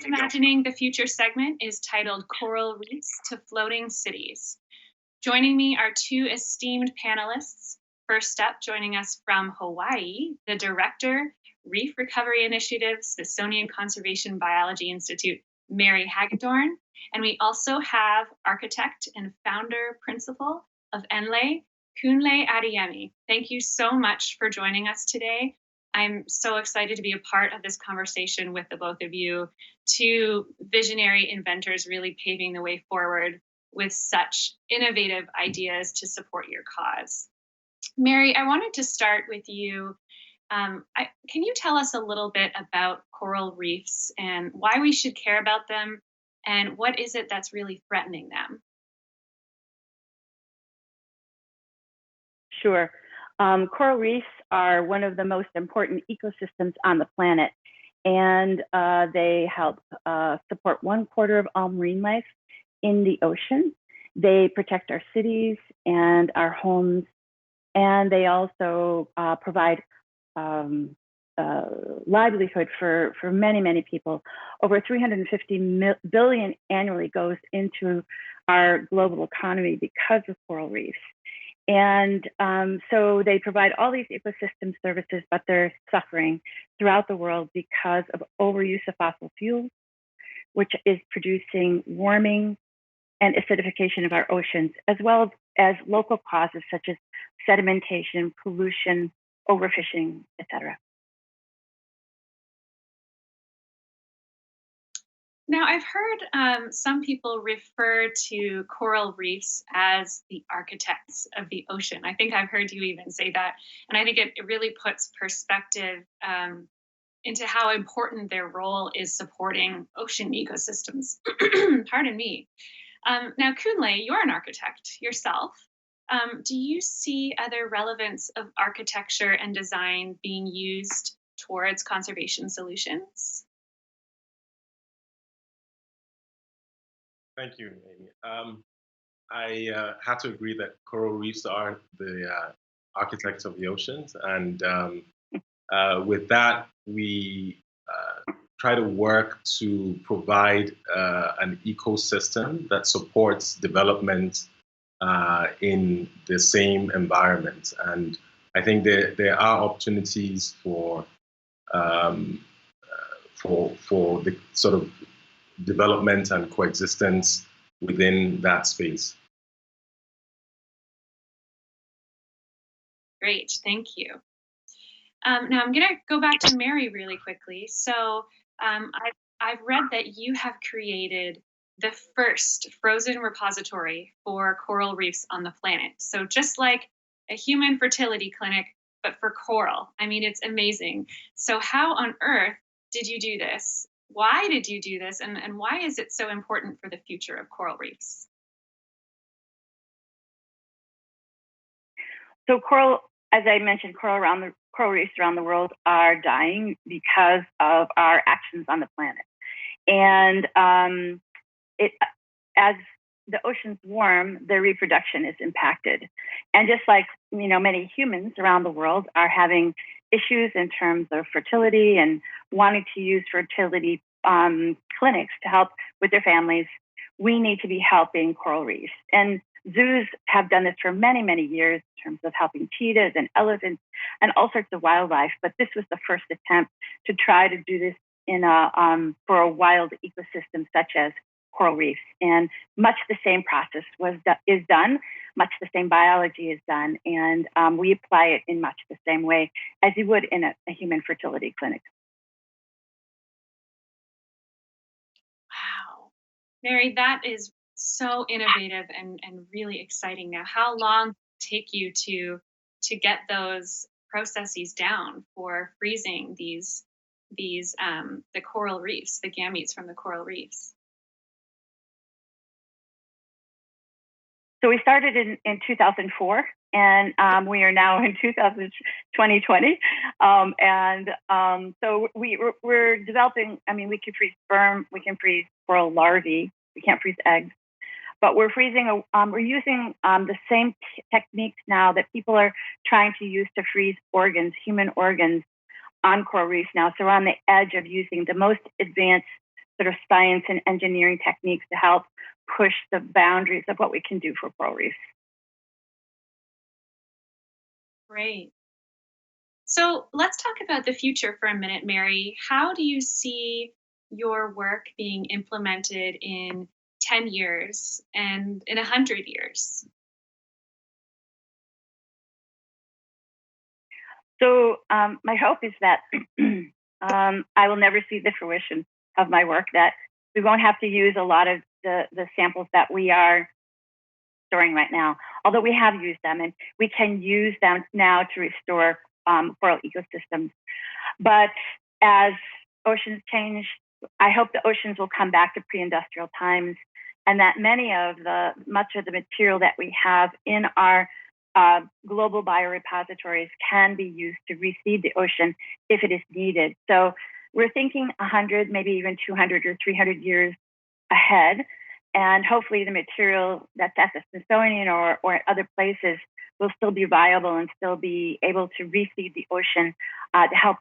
Imagining the Future segment is titled Coral Reefs to Floating Cities. Joining me are two esteemed panelists. First up, joining us from Hawaii, the director, Reef Recovery Initiative, Smithsonian Conservation Biology Institute, Mary Hagedorn. And we also have architect and founder principal of NLE, Kunlé Adeyemi. Thank you so much for joining us today. I'm so excited to be a part of this conversation with the both of you, two visionary inventors really paving the way forward with such innovative ideas to support your cause. Mary, I wanted to start with you. Can you tell us a little bit about coral reefs and why we should care about them, and what is it that's really threatening them? Sure. Coral reefs are one of the most important ecosystems on the planet, and they help support 1/4 of all marine life in the ocean. They protect our cities and our homes, and they also provide livelihood for many, many people. Over 350 billion annually goes into our global economy because of coral reefs. And so they provide all these ecosystem services, but they're suffering throughout the world because of overuse of fossil fuels, which is producing warming and acidification of our oceans, as well as local causes such as sedimentation, pollution, overfishing, etc. Now, I've heard some people refer to coral reefs as the architects of the ocean. I think I've heard you even say that. And I think it really puts perspective into how important their role is supporting ocean ecosystems. Pardon me. Now, Kunle, you're an architect yourself. Do you see other relevance of architecture and design being used towards conservation solutions? Thank you, Amy. I have to agree that coral reefs are the architects of the oceans, and with that, we try to work to provide an ecosystem that supports development in the same environment. And I think there are opportunities for the sort of development and coexistence within that space. Great, thank you. Now I'm going to go back to Mary really quickly. So I've read that you have created the first frozen repository for coral reefs on the planet. So just like a human fertility clinic, but for coral. I mean, it's amazing. So how on earth did you do this? Why did you do this? And why is it so important for the future of coral reefs? So coral, as I mentioned, coral reefs around the world are dying because of our actions on the planet. And as the oceans warm, their reproduction is impacted. And just like, many humans around the world are having issues in terms of fertility and wanting to use fertility clinics to help with their families, we need to be helping coral reefs. And zoos have done this for many, many years in terms of helping cheetahs and elephants and all sorts of wildlife. But this was the first attempt to try to do this for a wild ecosystem such as coral reefs. And much the same process is done, much the same biology is done, and we apply it in much the same way as you would in a human fertility clinic. Wow. Mary, that is so innovative and really exciting. Now, how long did it take you to get those processes down for freezing these the coral reefs, the gametes from the coral reefs? So we started in 2004, and we are now in 2020. So we're developing. I mean, we can freeze sperm, we can freeze coral larvae, we can't freeze eggs, but we're freezing. We're using the same techniques now that people are trying to use to freeze organs, human organs, on coral reefs now. So we're on the edge of using the most advanced sort of science and engineering techniques to help push the boundaries of what we can do for coral reefs. Great. So let's talk about the future for a minute, Mary. How do you see your work being implemented in 10 years and in 100 years? So my hope is that I will never see the fruition of my work, that we won't have to use a lot of the samples that we are storing right now, although we have used them and we can use them now to restore coral ecosystems. But as oceans change, I hope the oceans will come back to pre-industrial times, and that much of the material that we have in our global biorepositories can be used to reseed the ocean if it is needed. So we're thinking 100, maybe even 200 or 300 years ahead. And hopefully the material that's at the Smithsonian or at other places will still be viable and still be able to reseed the ocean to help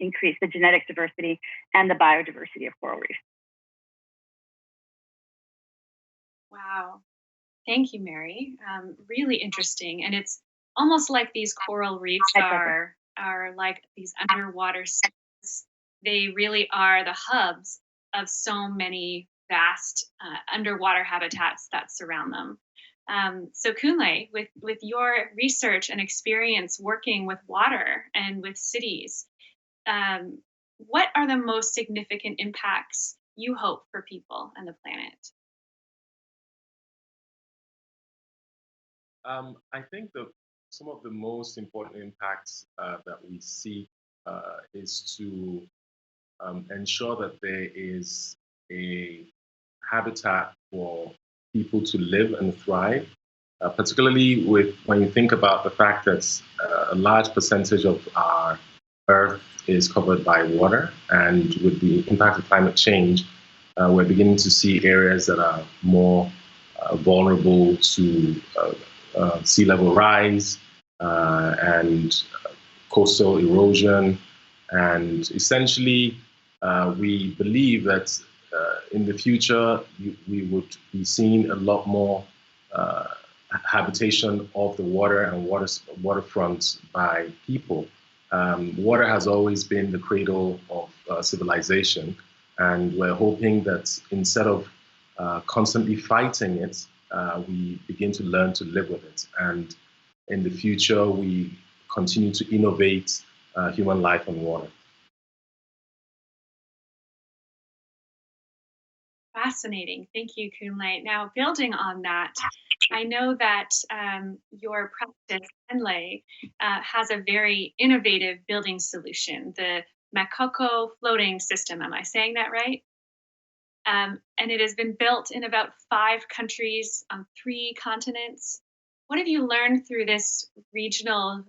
increase the genetic diversity and the biodiversity of coral reefs. Wow. Thank you, Mary. Really interesting. And it's almost like these coral reefs are like these underwater cities. They really are the hubs of so many vast underwater habitats that surround them. So Kunlé, with your research and experience working with water and with cities, what are the most significant impacts you hope for people and the planet? I think some of the most important impacts that we see is to ensure that there is a habitat for people to live and thrive, particularly when you think about the fact that a large percentage of our Earth is covered by water, and with the impact of climate change, we're beginning to see areas that are more vulnerable to sea level rise and coastal erosion. And essentially, we believe that in the future, we would be seeing a lot more habitation of the water and waterfronts by people. Water has always been the cradle of civilization, and we're hoping that instead of constantly fighting it, we begin to learn to live with it. And in the future, we continue to innovate human life on water. Fascinating. Thank you, Kunlé. Now, building on that, I know that your practice, Kunlé, has a very innovative building solution, the Macoco floating system. Am I saying that right? And it has been built in about 5 countries on 3 continents. What have you learned through this regional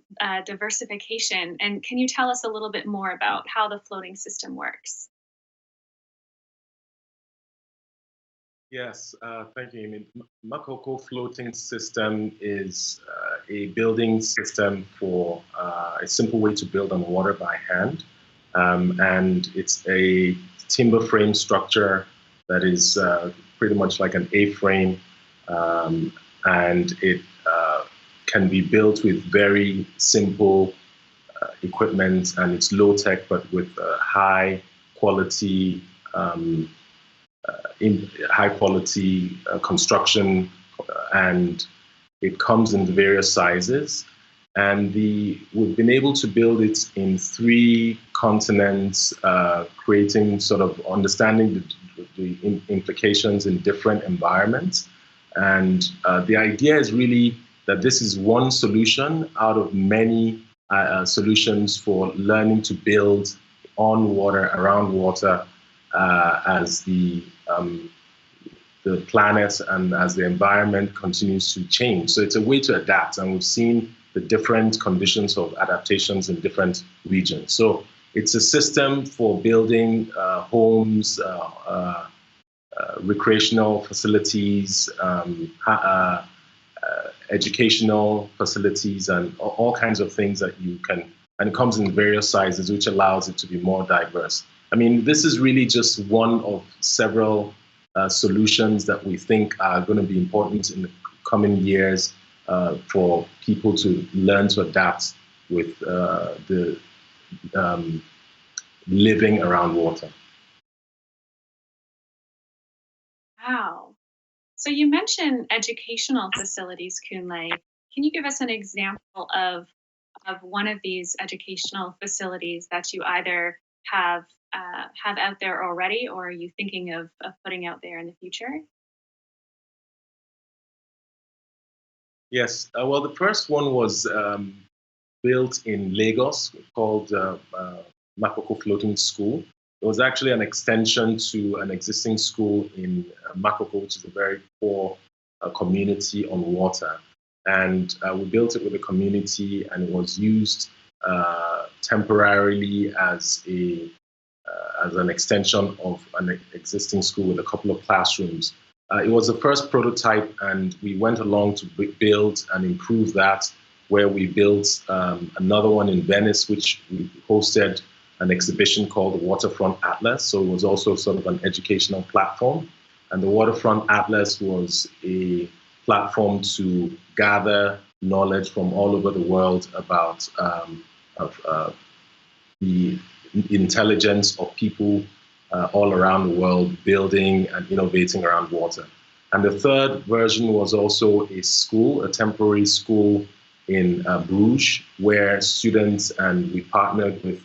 diversification? And can you tell us a little bit more about how the floating system works? Yes, thank you. I mean, Macoco floating system is a building system for a simple way to build on water by hand. And it's a timber frame structure that is pretty much like an A-frame. And it can be built with very simple equipment, and it's low tech, but with high quality construction, and it comes in various sizes. And we've been able to build it in 3 continents, creating sort of understanding the implications in different environments. And the idea is really that this is one solution out of many solutions for learning to build on water, around water, as the planet and as the environment continues to change. So it's a way to adapt, and we've seen the different conditions of adaptations in different regions. So it's a system for building homes, recreational facilities, educational facilities, and all kinds of things that you can, and it comes in various sizes, which allows it to be more diverse. I mean, this is really just one of several solutions that we think are going to be important in the coming years for people to learn to adapt with the living around water. Wow. So you mentioned educational facilities, Kunlé. Can you give us an example of one of these educational facilities that you either have out there already, or are you thinking of putting out there in the future? Yes. Well, the first one was built in Lagos called Macoco Floating School. It was actually an extension to an existing school in Macoco, which is a very poor community on water. And we built it with the community, and it was used temporarily as an extension of an existing school with a couple of classrooms. It was the first prototype, and we went along to build and improve that, where we built another one in Venice, which we hosted an exhibition called the Waterfront Atlas. So it was also sort of an educational platform. And the Waterfront Atlas was a platform to gather knowledge from all over the world about the intelligence of people all around the world building and innovating around water. And the third version was also a school, a temporary school in Bruges, where students, and we partnered with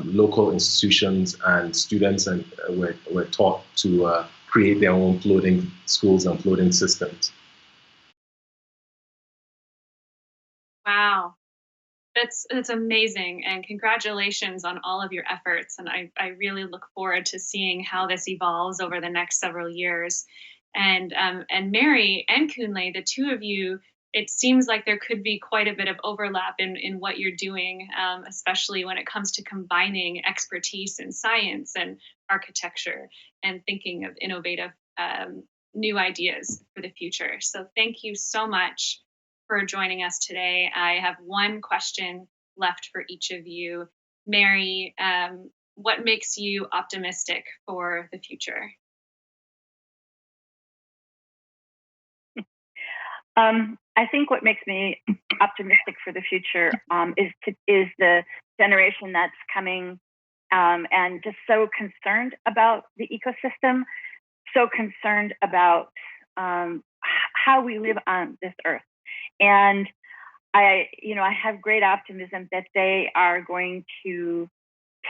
local institutions and students, and were taught to create their own floating schools and floating systems. Wow. That's amazing, and congratulations on all of your efforts. And I really look forward to seeing how this evolves over the next several years. And Mary and Kunlé, the two of you, it seems like there could be quite a bit of overlap in what you're doing, especially when it comes to combining expertise in science and architecture and thinking of innovative new ideas for the future. So thank you so much for joining us today. I have one question left for each of you. Mary, what makes you optimistic for the future? I think what makes me optimistic for the future is the generation that's coming and just so concerned about the ecosystem, so concerned about how we live on this earth. And I have great optimism that they are going to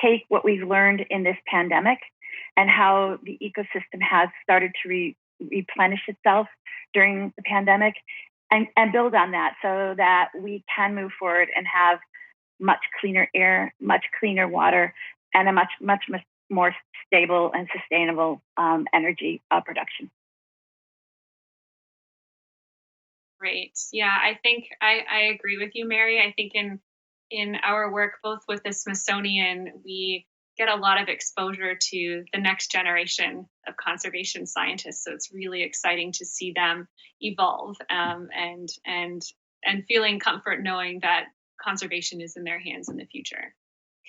take what we've learned in this pandemic and how the ecosystem has started to replenish itself during the pandemic and build on that so that we can move forward and have much cleaner air, much cleaner water, and a much more stable and sustainable energy production. Great. Yeah, I think I agree with you, Mary. I think in our work, both with the Smithsonian, we get a lot of exposure to the next generation of conservation scientists. So it's really exciting to see them evolve and feeling comfort knowing that conservation is in their hands in the future.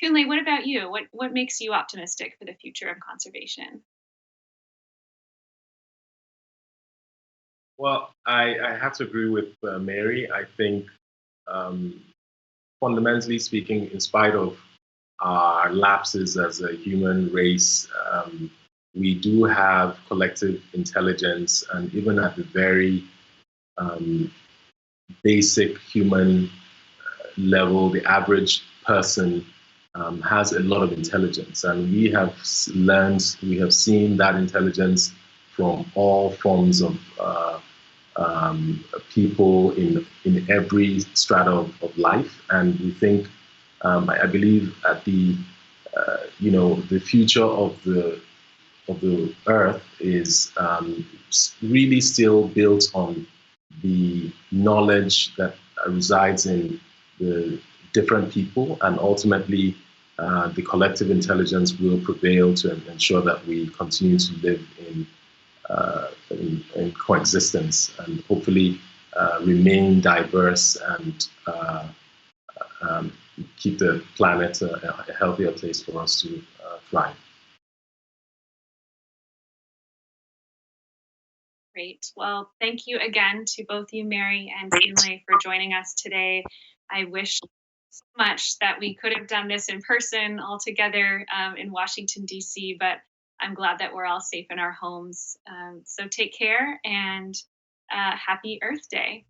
Kunlé, what about you? What makes you optimistic for the future of conservation? Well, I have to agree with Mary. I think, fundamentally speaking, in spite of our lapses as a human race, we do have collective intelligence, and even at the very basic human level, the average person has a lot of intelligence, and we have seen that intelligence from all forms of people in every strata of life, and we think, I believe, at the future of the Earth is really still built on the knowledge that resides in the different people, and ultimately the collective intelligence will prevail to ensure that we continue to live in coexistence and hopefully remain diverse and keep the planet a healthier place for us to thrive. Great. Well, thank you again to both you, Mary and Kunlé, for joining us today. I wish so much that we could have done this in person all together in Washington, D.C., but I'm glad that we're all safe in our homes. So take care and happy Earth Day.